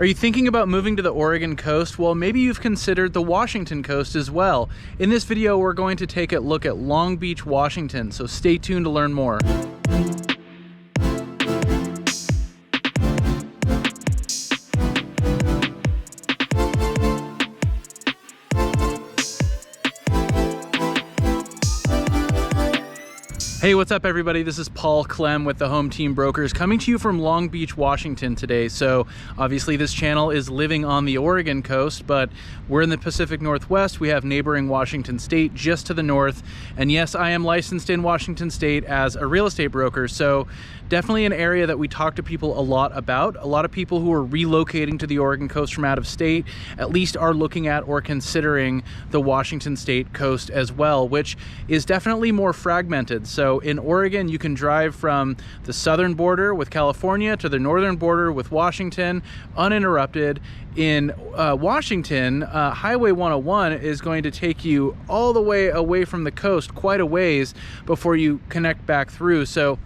Are you thinking about moving to the Oregon coast? Well, maybe you've considered the Washington coast as well. In this video, we're going to take a look at Long Beach, Washington, so stay tuned to learn more. Hey, what's up everybody? This is Paul Clem with the Home Team Brokers coming to you from Long Beach, Washington today. So obviously this channel is living on the Oregon coast, but we're in the Pacific Northwest. We have neighboring Washington State just to the north. And yes, I am licensed in Washington State as a real estate broker. So definitely an area that we talk to people a lot about. A lot of people who are relocating to the Oregon coast from out of state at least are looking at or considering the Washington State coast as well, which is definitely more fragmented. So in Oregon, you can drive from the southern border with California to the northern border with Washington uninterrupted. In Washington, Highway 101 is going to take you all the way away from the coast quite a ways before you connect back through. So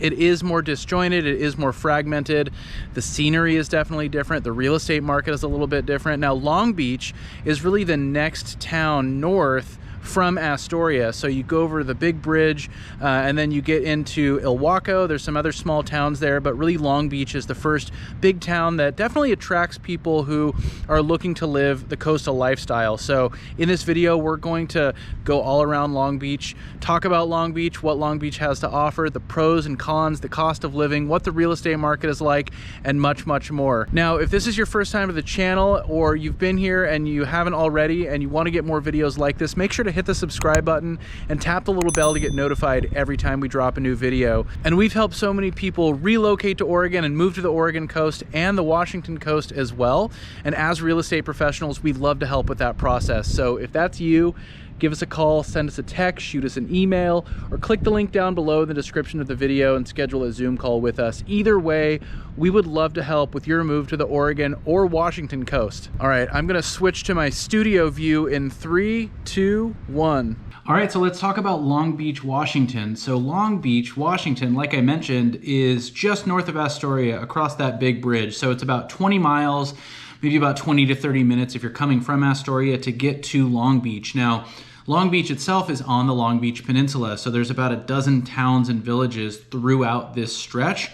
it is more disjointed, it is more fragmented. The scenery is definitely different. The real estate market is a little bit different. Now, Long Beach is really the next town north from Astoria. So you go over the big bridge and then you get into Ilwaco. There's some other small towns there, but really Long Beach is the first big town that definitely attracts people who are looking to live the coastal lifestyle. So in this video, we're going to go all around Long Beach, talk about Long Beach, what Long Beach has to offer, the pros and cons, the cost of living, what the real estate market is like, and much, much more. Now, if this is your first time to the channel or you've been here and you haven't already and you want to get more videos like this, make sure to hit the subscribe button and tap the little bell to get notified every time we drop a new video. And we've helped so many people relocate to Oregon and move to the Oregon coast and the Washington coast as well. And as real estate professionals, we'd love to help with that process. So if that's you, give us a call, send us a text, shoot us an email, or click the link down below in the description of the video and schedule a Zoom call with us. Either way, we would love to help with your move to the Oregon or Washington coast. All right, I'm gonna switch to my studio view in 3, 2, 1. All right, so let's talk about Long Beach, Washington. So Long Beach, Washington, like I mentioned, is just north of Astoria across that big bridge. So it's about 20 miles, maybe about 20 to 30 minutes if you're coming from Astoria to get to Long Beach. Now, Long Beach itself is on the Long Beach Peninsula, so there's about a dozen towns and villages throughout this stretch.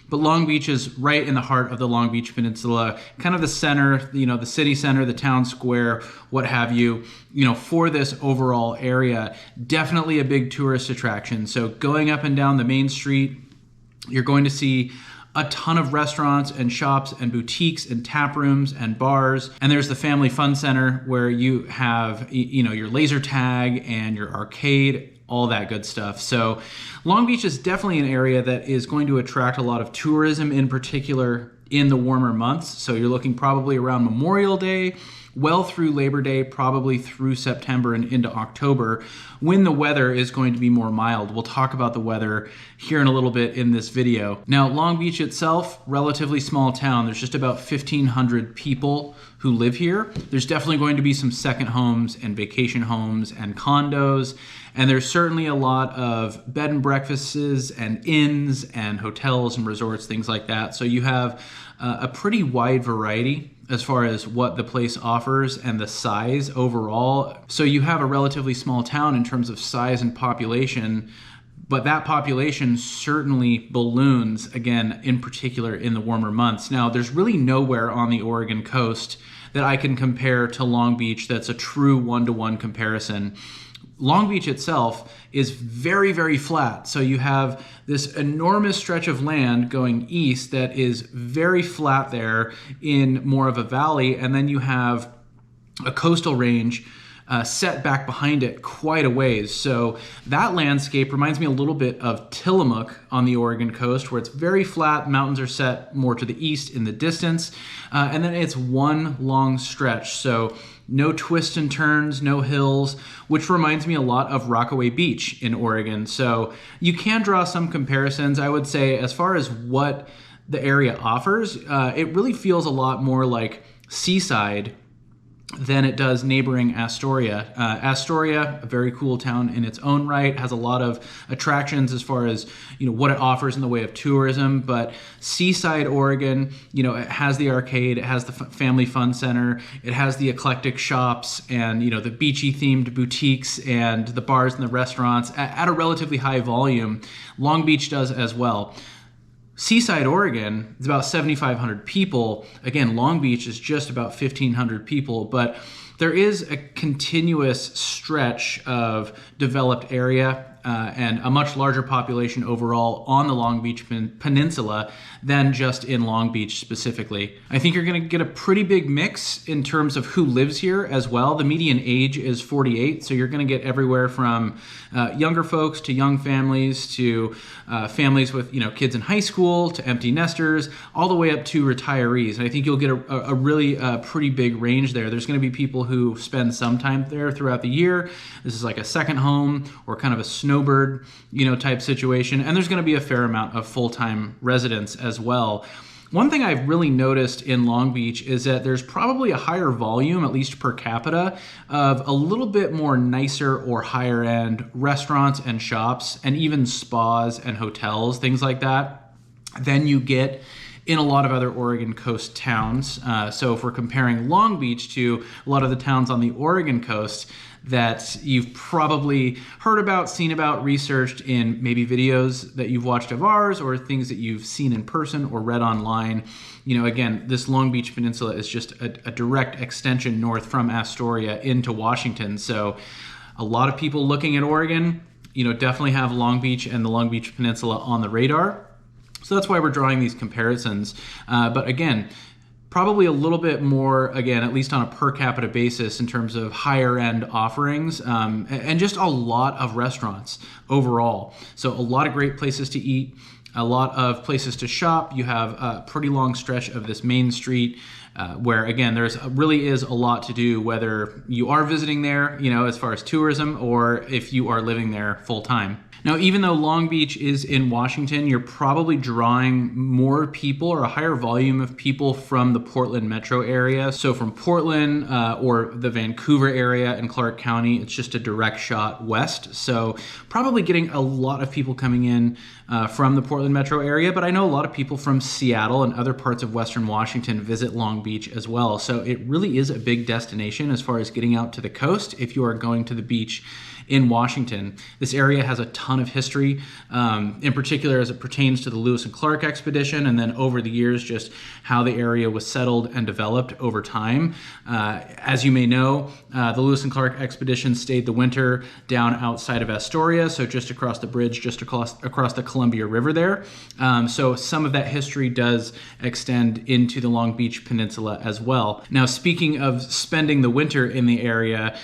But Long Beach is right in the heart of the Long Beach Peninsula, kind of the center, you know, the city center, the town square, what have you, for this overall area. Definitely a big tourist attraction. So going up and down the main street, you're going to see a ton of restaurants and shops and boutiques and tap rooms and bars. And there's the Family Fun Center where you have, your laser tag and your arcade, all that good stuff. So Long Beach is definitely an area that is going to attract a lot of tourism, in particular in the warmer months. So you're looking probably around Memorial Day, well through Labor Day, probably through September and into October, when the weather is going to be more mild. We'll talk about the weather here in a little bit in this video. Now, Long Beach itself, relatively small town. There's just about 1,500 people who live here. There's definitely going to be some second homes and vacation homes and condos. And there's certainly a lot of bed and breakfasts and inns and hotels and resorts, things like that. So you have a pretty wide variety as far as what the place offers and the size overall. So you have a relatively small town in terms of size and population, but that population certainly balloons, again, in particular in the warmer months. Now, there's really nowhere on the Oregon coast that I can compare to Long Beach that's a true one-to-one comparison. Long Beach itself is very, very flat. So you have this enormous stretch of land going east that is very flat there in more of a valley. And then you have a coastal range set back behind it quite a ways. So that landscape reminds me a little bit of Tillamook on the Oregon coast, where it's very flat, mountains are set more to the east in the distance, and then it's one long stretch. So no twists and turns, no hills, which reminds me a lot of Rockaway Beach in Oregon. So you can draw some comparisons. I would say as far as what the area offers, it really feels a lot more like Seaside than it does neighboring Astoria. Astoria, a very cool town in its own right, has a lot of attractions as far as what it offers in the way of tourism. But Seaside, Oregon, it has the arcade, it has the family fun center, it has the eclectic shops, and the beachy themed boutiques and the bars and the restaurants at a relatively high volume. Long Beach does as well. Seaside, Oregon is about 7,500 people. Again, Long Beach is just about 1,500 people, but there is a continuous stretch of developed area and a much larger population overall on the Long Beach Peninsula than just in Long Beach specifically. I think you're going to get a pretty big mix in terms of who lives here as well. The median age is 48, so you're going to get everywhere from younger folks to young families to families with kids in high school to empty nesters, all the way up to retirees. And I think you'll get a really pretty big range there. There's going to be people who spend some time there throughout the year. This is like a second home or kind of a snowbird, type situation. And there's going to be a fair amount of full-time residents as well. One thing I've really noticed in Long Beach is that there's probably a higher volume, at least per capita, of a little bit more nicer or higher end restaurants and shops and even spas and hotels, things like that, than you get in a lot of other Oregon coast towns. So if we're comparing Long Beach to a lot of the towns on the Oregon coast that you've probably heard about, seen about, researched in maybe videos that you've watched of ours or things that you've seen in person or read online. Again, this Long Beach Peninsula is just a direct extension north from Astoria into Washington. So a lot of people looking at Oregon, definitely have Long Beach and the Long Beach Peninsula on the radar. So that's why we're drawing these comparisons. But again, probably a little bit more, again, at least on a per capita basis in terms of higher end offerings, and just a lot of restaurants overall. So a lot of great places to eat, a lot of places to shop. You have a pretty long stretch of this main street where, again, there's really is a lot to do, whether you are visiting there, as far as tourism, or if you are living there full time. Now, even though Long Beach is in Washington, you're probably drawing more people or a higher volume of people from the Portland metro area. So from Portland or the Vancouver area in Clark County, it's just a direct shot west. So probably getting a lot of people coming in from the Portland metro area, but I know a lot of people from Seattle and other parts of Western Washington visit Long Beach as well. So it really is a big destination as far as getting out to the coast if you are going to the beach in Washington. This area has a ton of history, in particular as it pertains to the Lewis and Clark expedition, and then over the years, just how the area was settled and developed over time. As you may know, the Lewis and Clark expedition stayed the winter down outside of Astoria, so just across the bridge, just across the Columbia River there. So some of that history does extend into the Long Beach Peninsula as well. Now, speaking of spending the winter in the area,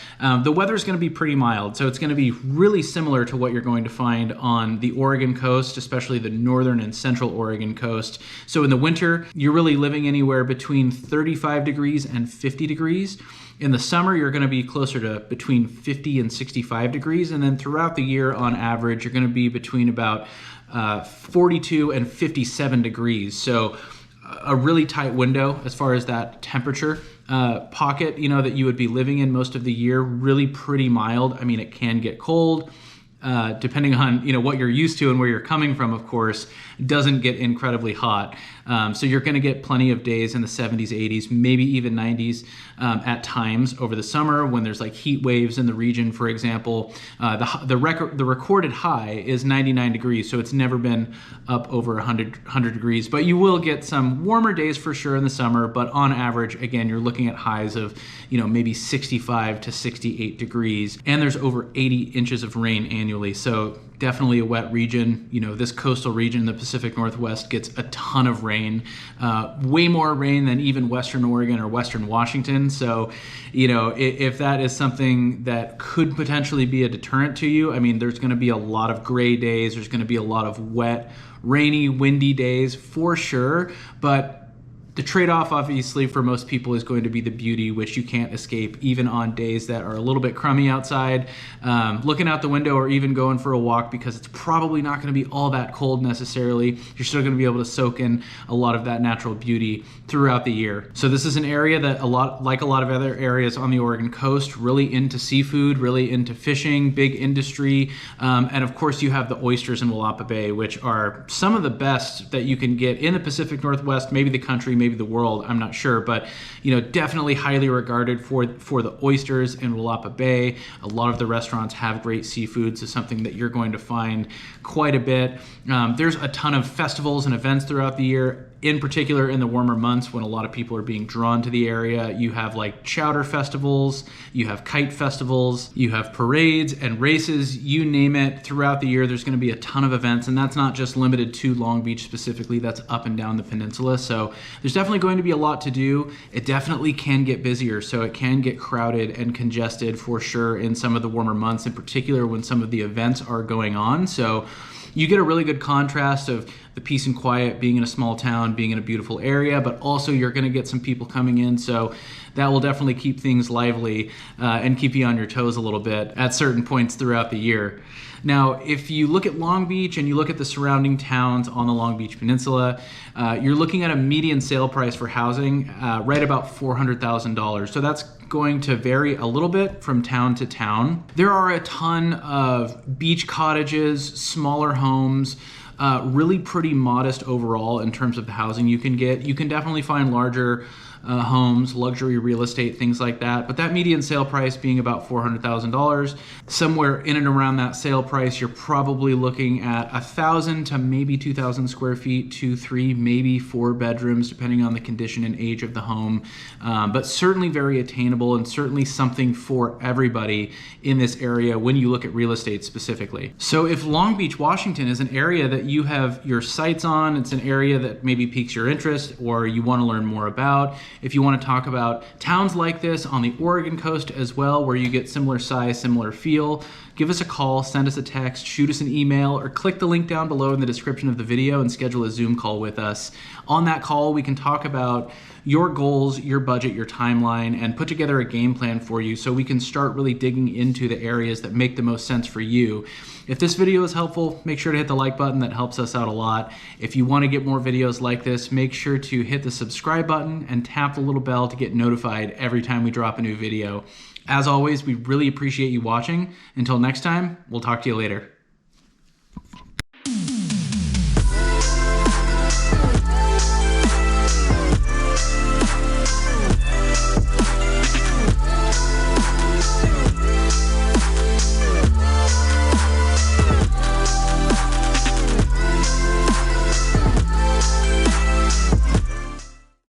the weather is going to be pretty mild. So it's going to be really similar to what you're going to find on the Oregon coast, especially the northern and central Oregon coast. So in the winter, you're really living anywhere between 35 degrees and 50 degrees. In the summer, you're going to be closer to between 50 and 65 degrees. And then throughout the year, on average, you're going to be between about 42 and 57 degrees. So a really tight window as far as that temperature pocket, that you would be living in most of the year. Really pretty mild. I mean, it can get cold, depending on what you're used to and where you're coming from. Of course, it doesn't get incredibly hot. So you're going to get plenty of days in the 70s, 80s, maybe even 90s at times over the summer when there's like heat waves in the region. For example, the recorded high is 99 degrees, so it's never been up over 100 degrees. But you will get some warmer days for sure in the summer. But on average, again, you're looking at highs of maybe 65 to 68 degrees, and there's over 80 inches of rain annually. So definitely a wet region. This coastal region, the Pacific Northwest, gets a ton of rain, way more rain than even Western Oregon or Western Washington. So, if that is something that could potentially be a deterrent to you, I mean, there's going to be a lot of gray days. There's going to be a lot of wet, rainy, windy days for sure. But The trade-off, obviously, for most people is going to be the beauty, which you can't escape even on days that are a little bit crummy outside. Looking out the window or even going for a walk, because it's probably not going to be all that cold necessarily. You're still going to be able to soak in a lot of that natural beauty throughout the year. So this is an area that like a lot of other areas on the Oregon coast, really into seafood, really into fishing, big industry. And of course you have the oysters in Willapa Bay, which are some of the best that you can get in the Pacific Northwest, maybe the country, maybe the world, I'm not sure, but definitely highly regarded for the oysters in Willapa Bay. A lot of the restaurants have great seafood, so something that you're going to find quite a bit. There's a ton of festivals and events throughout the year, in particular in the warmer months when a lot of people are being drawn to the area. You have like chowder festivals, you have kite festivals, you have parades and races, you name it. Throughout the year there's going to be a ton of events, and that's not just limited to Long Beach specifically, that's up and down the peninsula. So there's definitely going to be a lot to do. It definitely can get busier, so it can get crowded and congested for sure in some of the warmer months, in particular when some of the events are going on. So you get a really good contrast of the peace and quiet, being in a small town, being in a beautiful area, but also you're going to get some people coming in, so that will definitely keep things lively and keep you on your toes a little bit at certain points throughout the year. Now, if you look at Long Beach and you look at the surrounding towns on the Long Beach Peninsula, you're looking at a median sale price for housing right about $400,000. So that's going to vary a little bit from town to town. There are a ton of beach cottages, smaller homes, really pretty modest overall in terms of the housing you can get. You can definitely find larger homes, luxury real estate, things like that. But that median sale price being about $400,000, somewhere in and around that sale price, you're probably looking at 1,000 to maybe 2,000 square feet, 2, 3, maybe 4 bedrooms, depending on the condition and age of the home. But certainly very attainable and certainly something for everybody in this area when you look at real estate specifically. So if Long Beach, Washington is an area that you have your sights on, it's an area that maybe piques your interest or you want to learn more about, if you want to talk about towns like this on the Oregon coast as well, where you get similar size, similar feel, give us a call, send us a text, shoot us an email, or click the link down below in the description of the video and schedule a Zoom call with us. On that call, we can talk about your goals, your budget, your timeline, and put together a game plan for you so we can start really digging into the areas that make the most sense for you. If this video is helpful, make sure to hit the like button. That helps us out a lot. If you want to get more videos like this, make sure to hit the subscribe button and tap the little bell to get notified every time we drop a new video. As always, we really appreciate you watching. Until next time, we'll talk to you later.